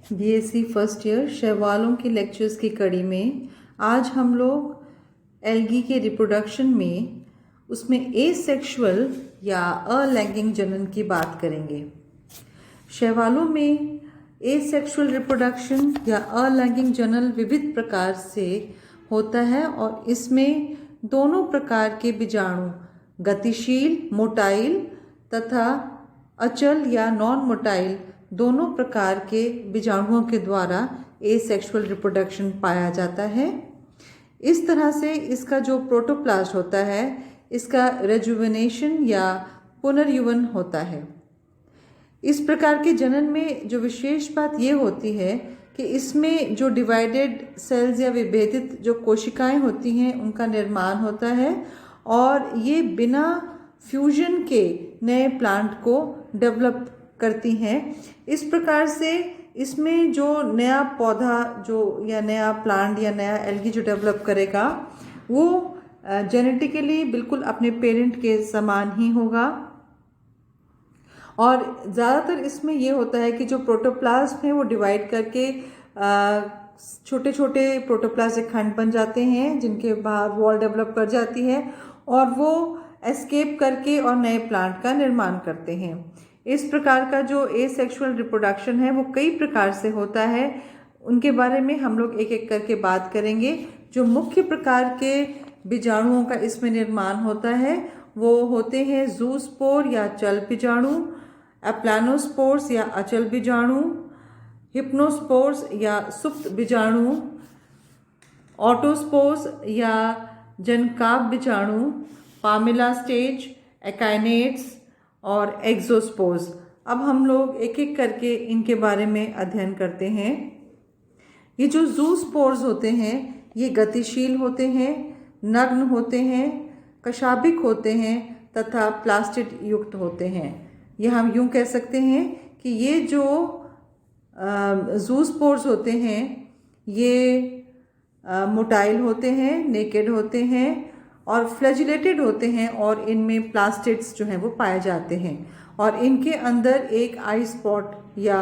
BSc first year शैवालों की lectures की कड़ी में आज हम लोग एल्गी के रिप्रोडक्शन में उसमें एसेक्सुअल या अलैंगिक जनन की बात करेंगे। शैवालों में एसेक्सुअल रिप्रोडक्शन या अलैंगिक जनन विविध प्रकार से होता है और इसमें दोनों प्रकार के बीजाणु गतिशील मोटाइल तथा अचल या नॉन मोटाइल दोनों प्रकार के बीजाणुओं के द्वारा एसेक्सुअल रिप्रोडक्शन पाया जाता है। इस तरह से इसका जो प्रोटोप्लास्ट होता है इसका रेजुवेनेशन या पुनर्युवन होता है। इस प्रकार के जनन में जो विशेष बात ये होती है कि इसमें जो डिवाइडेड सेल्स या विभेदित जो कोशिकाएं होती हैं उनका निर्माण होता है और ये बिना फ्यूजन के नए प्लांट को डेवलप करती हैं। इस प्रकार से इसमें जो नया पौधा जो या नया प्लांट या नया एल्गी जो डेवलप करेगा वो जेनेटिकली बिल्कुल अपने पेरेंट के समान ही होगा। और ज़्यादातर इसमें ये होता है कि जो प्रोटोप्लाज्म है वो डिवाइड करके छोटे छोटे प्रोटोप्लाज्मिक खंड बन जाते हैं जिनके बाहर वॉल डेवलप कर जाती है और वो एस्केप करके और नए प्लांट का निर्माण करते हैं। इस प्रकार का जो एसेक्सुअल रिप्रोडक्शन है वो कई प्रकार से होता है, उनके बारे में हम लोग एक एक करके बात करेंगे। जो मुख्य प्रकार के बीजाणुओं का इसमें निर्माण होता है वो होते हैं जूस्पोर या चल बीजाणु, एप्लानोस्पोर्स या अचल बीजाणु, हिप्नोस्पोर्स या सुप्त बीजाणु, ऑटोस्पोर्स या जनकाब बीजाणु, पामिला स्टेज, एकाइनेट्स और एक्सोस्पोर्स। अब हम लोग एक एक करके इनके बारे में अध्ययन करते हैं। ये जो जूस्पोर्स होते हैं ये गतिशील होते हैं, नग्न होते हैं, कशाभिक होते हैं तथा प्लास्टिड युक्त होते हैं। ये हम यूं कह सकते हैं कि ये जो जूस्पोर्स होते हैं ये मोटाइल होते हैं, नेकेड होते हैं और फ्लैजिलेटेड होते हैं और इनमें प्लास्टिड्स जो हैं वो पाए जाते हैं और इनके अंदर एक आई स्पॉट या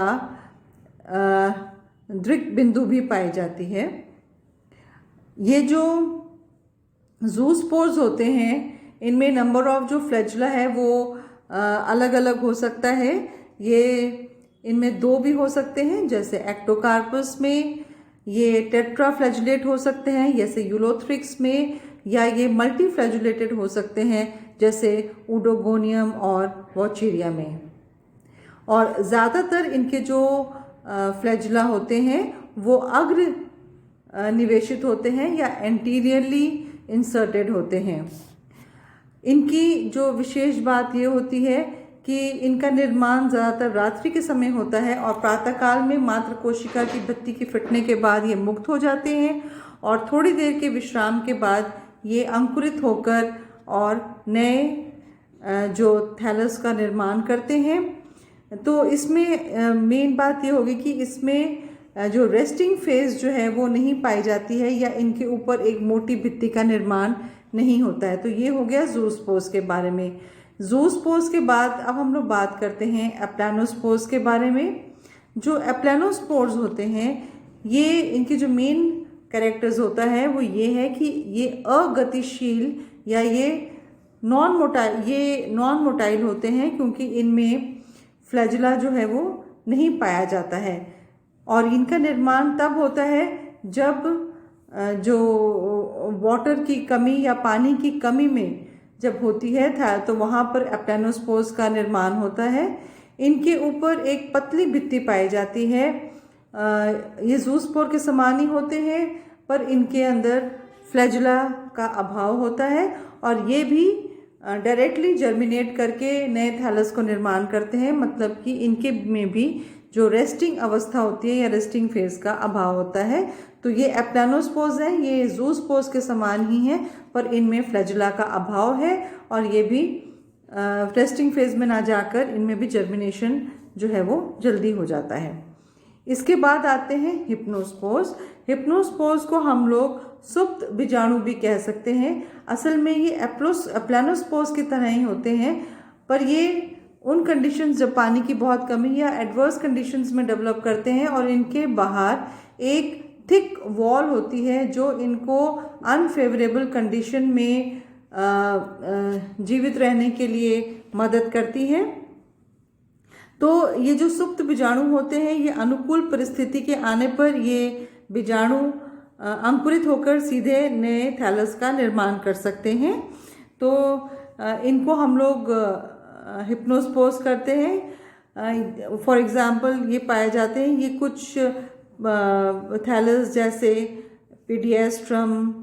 दृक बिंदु भी पाई जाती है। ये जो जूस्पोर्स होते हैं इनमें नंबर ऑफ जो फ्लैजुला है वो अलग अलग हो सकता है। ये इनमें 2 भी हो सकते हैं, जैसे एक्टोकार्पस में ये टेट्राफ्लैजुलेट हो सकते हैं जैसे यूलोथ्रिक्स में, या ये मल्टीफ्लैजुलेटेड हो सकते हैं जैसे उडोगोनियम और वॉचेरिया में। और ज़्यादातर इनके जो फ्लैजुला होते हैं वो अग्र निवेशित होते हैं या एंटीरियरली इंसर्टेड होते हैं। इनकी जो विशेष बात ये होती है कि इनका निर्माण ज़्यादातर रात्रि के समय होता है और प्रातःकाल में मात्र कोशिका की बत्ती के फटने के बाद ये मुक्त हो जाते हैं और थोड़ी देर के विश्राम के बाद ये अंकुरित होकर और नए जो थैलस का निर्माण करते हैं। तो इसमें मेन बात ये होगी कि इसमें जो रेस्टिंग फेज जो है वो नहीं पाई जाती है या इनके ऊपर एक मोटी भित्ति का निर्माण नहीं होता है। तो ये हो गया जूस्पोर्स के बारे में। जूस्पोर्स के बाद अब हम लोग बात करते हैं एप्लानोस्पोर्स के बारे में। जो एप्लानोस्पोर्स होते हैं ये इनकी जो मेन कैरेक्टर्स होता है वो ये है कि ये अगतिशील या ये नॉन मोटाइल होते हैं क्योंकि इनमें फ्लैजुला जो है वो नहीं पाया जाता है और इनका निर्माण तब होता है जब जो वाटर की कमी या पानी की कमी में जब होती है तो वहाँ पर एप्लानोस्पोर्स का निर्माण होता है। इनके ऊपर एक पतली भित्ति पाई जाती है। ये जूस्पोर के समान ही होते हैं पर इनके अंदर फ्लैजुला का अभाव होता है और ये भी डायरेक्टली जर्मिनेट करके नए थैलस को निर्माण करते हैं, मतलब कि इनके में भी जो रेस्टिंग अवस्था होती है या रेस्टिंग फेज का अभाव होता है। तो ये एप्लानोस्पोर्स हैं, ये जूस्पोर्स के समान ही हैं पर इनमें फ्लैजुला का अभाव है और ये भी रेस्टिंग फेज में ना जाकर इनमें भी जर्मिनेशन जो है वो जल्दी हो जाता है। इसके बाद आते हैं हिप्नोस्पोर्स। हिप्नोस्पोर्स को हम लोग सुप्त बीजाणु भी कह सकते हैं। असल में ये एप्लानोस्पोर्स की तरह ही होते हैं पर ये उन कंडीशंस जब पानी की बहुत कमी या एडवर्स कंडीशंस में डेवलप करते हैं और इनके बाहर एक थिक वॉल होती है जो इनको अनफेवरेबल कंडीशन में जीवित रहने के लिए मदद करती है। तो ये जो सुप्त बीजाणु होते हैं, ये अनुकूल परिस्थिति के आने पर ये बीजाणु अंकुरित होकर सीधे नए थैलस का निर्माण कर सकते हैं। तो इनको हम लोग हिप्नोस्पोज करते हैं। फॉर एग्जांपल ये पाए जाते हैं, ये कुछ थैलस जैसे पीडिएस्ट्रम,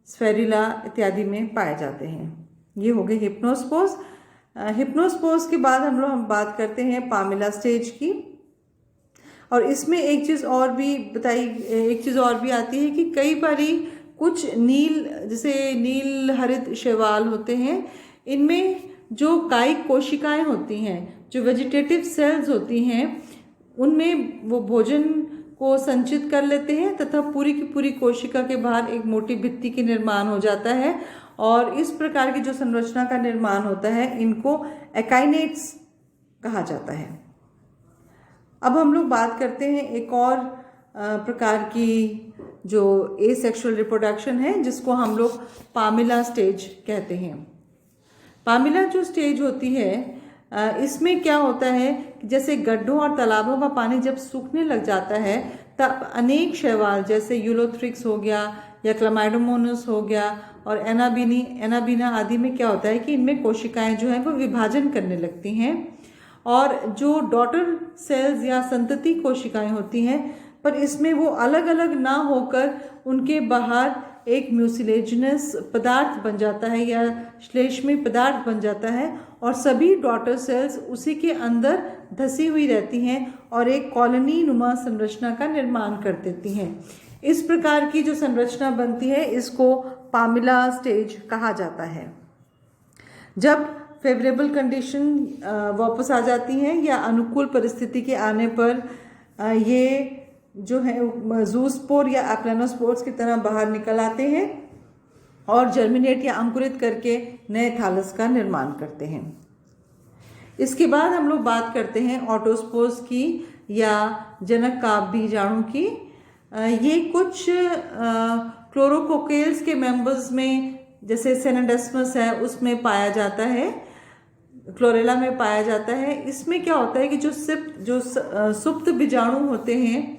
स्फेरिला इत्यादि में पाए जाते हैं। ये हो गए हिप्नोस्पोज। हिप्नोस्पोज के बाद हम बात करते हैं पामिला स्टेज की। और इसमें एक चीज़ और भी आती है कि कई बारी कुछ जैसे नील हरित शैवाल होते हैं, इनमें जो कायिक कोशिकाएं होती हैं, जो वेजिटेटिव सेल्स होती हैं, उनमें वो भोजन को संचित कर लेते हैं तथा पूरी की पूरी कोशिका के बाहर एक मोटी भित्ति के निर्माण हो जाता है। और इस प्रकार की जो संरचना का निर्माण होता है, इनको एकाइनेट्स कहा जाता है। अब हम लोग बात करते हैं एक और प्रकार की जो एसेक्सुअल रिप्रोडक्शन है, जिसको हम लोग पामिला स्टेज कहते हैं। पामिला जो स्टेज होती है, इसमें क्या होता है कि जैसे गड्ढों और तालाबों का पानी जब सूखने लग जाता है, तब अनेक शैवाल जैसे यूलोथ्रिक्स हो गया या क्लामाइडोमोनास हो गया और एनाबीना आदि में क्या होता है कि इनमें कोशिकाएं जो हैं वो विभाजन करने लगती हैं। और जो डॉटर सेल्स या संतति कोशिकाएं होती हैं, पर इसमें वो अलग अलग ना होकर उनके बाहर एक म्यूसिलेजिनस पदार्थ बन जाता है या श्लेष्मी पदार्थ बन जाता है, और सभी डॉटर सेल्स उसी के अंदर धसी हुई रहती हैं और एक कॉलोनी नुमा संरचना का निर्माण कर देती हैं। इस प्रकार की जो संरचना बनती है, इसको पामिला स्टेज कहा जाता है। जब फेवरेबल कंडीशन वापस आ जाती हैं या अनुकूल परिस्थिति के आने पर ये जो है जूस्पोर या एप्लानोस्पोर्स की तरह बाहर निकल आते हैं और जर्मिनेट या अंकुरित करके नए थैलस का निर्माण करते हैं। इसके बाद हम लोग बात करते हैं ऑटोस्पोर्स की या जनक काप बीजाणु की। ये कुछ क्लोरोकोकेल्स के मेंबर्स में, जैसे सेनेडेस्मस है, उसमें पाया जाता है, क्लोरेला में पाया जाता है। इसमें क्या होता है कि जो सुप्त बीजाणु होते हैं,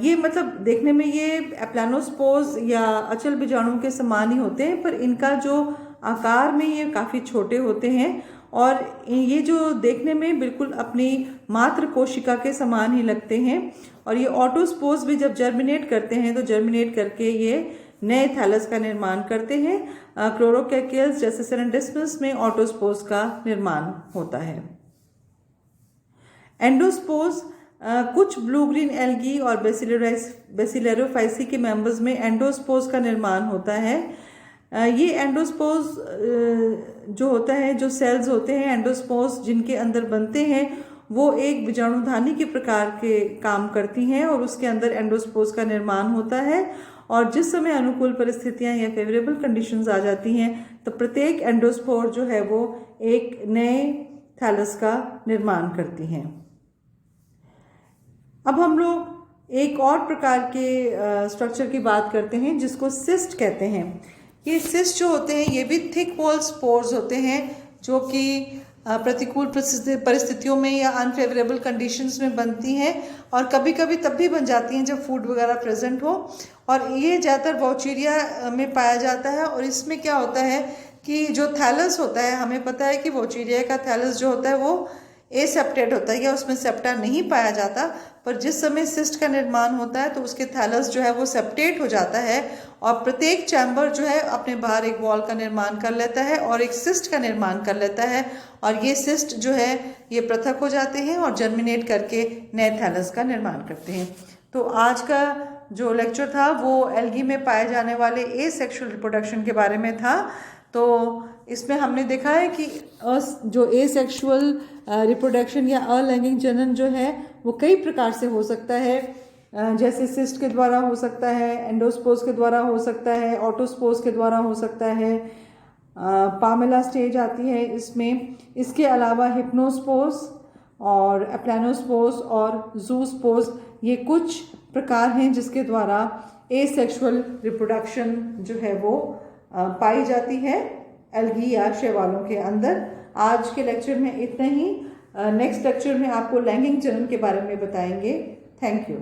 ये मतलब देखने में ये एप्लानोस्पोर्स या अचल बीजाणु के समान ही होते हैं, पर इनका जो आकार में ये काफ़ी छोटे होते हैं और ये जो देखने में बिल्कुल अपनी मात्र कोशिका के समान ही लगते हैं। और ये ऑटोस्पोर्स भी जब जर्मिनेट करते हैं तो जर्मिनेट करके ये नए थैलस का निर्माण करते हैं। क्लोरोकोकेल्स जैसे सेनेडेस्मस में ऑटोस्पोर्स का निर्माण होता है। एंडोस्पोर्स कुछ ब्लू ग्रीन एल्गी और बेसिलेरोफाइसी के मेंबर्स में एंडोस्पोर्स का निर्माण होता है। ये एंडोस्पोर्स जो होता है, जो सेल्स होते हैं एंडोस्पोर्स जिनके अंदर बनते हैं, वो एक बीजाणुधानी के प्रकार के काम करती हैं और उसके अंदर एंडोस्पोर्स का निर्माण होता है। और जिस समय अनुकूल परिस्थितियां या फेवरेबल कंडीशंस आ जाती हैं, तो प्रत्येक एंडोस्पोर जो है वो एक नए थैलस का निर्माण करती हैं। अब हम लोग एक और प्रकार के स्ट्रक्चर की बात करते हैं जिसको सिस्ट कहते हैं। ये सिस्ट जो होते हैं, ये भी थिक वॉल स्पोर्स होते हैं जो कि प्रतिकूल परिस्थितियों में या अनफेवरेबल कंडीशंस में बनती हैं और कभी कभी तब भी बन जाती हैं जब फूड वगैरह प्रेजेंट हो। और ये ज़्यादातर वॉचीरिया में पाया जाता है। और इसमें क्या होता है कि जो थैलस होता है, हमें पता है कि वॉचीरिया का थैलस जो होता है वो एसेप्टेड होता है या उसमें सेप्टा नहीं पाया जाता, पर जिस समय सिस्ट का निर्माण होता है तो उसके थैलस जो है वो सेप्टेट हो जाता है और प्रत्येक चैम्बर जो है अपने बाहर एक वॉल का निर्माण कर लेता है और एक सिस्ट का निर्माण कर लेता है। और ये सिस्ट जो है ये पृथक हो जाते हैं और जर्मिनेट करके नए थैलस का निर्माण करते हैं। तो आज का जो लेक्चर था वो एल्गी में पाए जाने वाले एसेक्सुअल रिप्रोडक्शन के बारे में था। तो इसमें हमने देखा है कि जो एसेक्सुअल रिप्रोडक्शन या अलैंगिक जनन जो है वो कई प्रकार से हो सकता है, जैसे सिस्ट के द्वारा हो सकता है, एंडोस्पोर्स के द्वारा हो सकता है, ऑटोस्पोर्स के द्वारा हो सकता है, पामेला स्टेज आती है इसमें। इसके अलावा हिप्नोस्पोज और एप्लानोस्पोज और जूस्पोज, ये कुछ प्रकार हैं जिसके द्वारा एसेक्सुअल रिप्रोडक्शन जो है वो पाई जाती है एल्गी या शैवालों के अंदर। आज के लेक्चर में इतना ही। नेक्स्ट लेक्चर में आपको लैंगिक जनन के बारे में बताएंगे। Thank you.